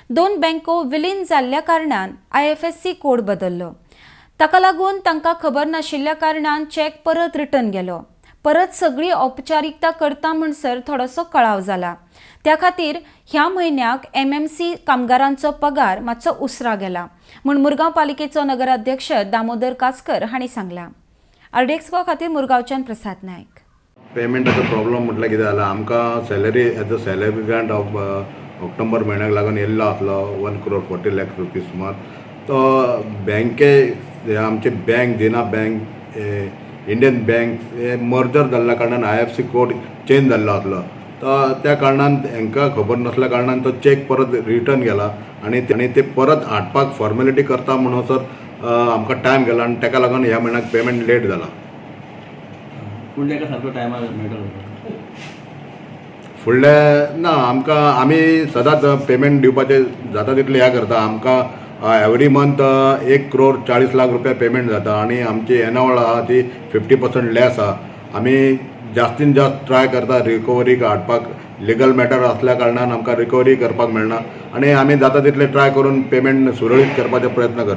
दोन बँको विलीन जाल्ल्या कारणान IFSC कोड बदललो। ताका लागून तांकां खबर नाशिल्ल्या कारणान चॅक परत रिटर्न गेलो। परत सगळी औपचारिकता करता म्हणसर थोडोसो कळाव जाला। त्या खातीर ह्या म्हयन्याक MMC कामगारांचो पगार मातसो उसरा गेला म्हूण मुरगांव पालिकेचो नगराध्यक्ष दामोदर कासकर हांणी सांगलां। RDX खातीर मुरगांवच्यान प्रसाद नायक। पेमेंटाचो प्रॉब्लम म्हटल्यार कितें जाला, आमकां salary as a salary grant of October म्हयन्याक लागून येयल्लो आसलो 1,40,00,000 रुपीज सुमार। तो बँके आमचे बँक देना बँक इंडियन बँक हे मर्जर जाल्ल्या कारणान IFSC कोड चेंज जाल्लो आसलो। तो त्या कारणान हांकां खबर नासल्या कारणान तो चॅक परत रिटर्न गेला आनी ते परत हाडपाक फॉर्मेलिटी करता म्हणसर आमकां टायम गेलो आनी ताका लागून ह्या म्हयन्याक पेमेंट लेट जाला। फुडल्या सारको टायमार मेळटलो फुडले ना, आमकां आमी सदांच पेमेंट दिवपाचे जाता तितले ह्या करता। आमकां एवरी मंथ 1,40,00,000 रुपया पेमेंट जाता आनी आमची एनवळ आहा ती 50% लेस आहा। आमी जास्तीन जास्त ट्राय करता रिकवरी हाडपाक। लिगल मॅटर आसल्या कारणान आमकां रिकवरी करपाक मेळना आनी आमी जाता तितले ट्राय करून पेमेंट सुरळीत करपाचो प्रयत्न करता।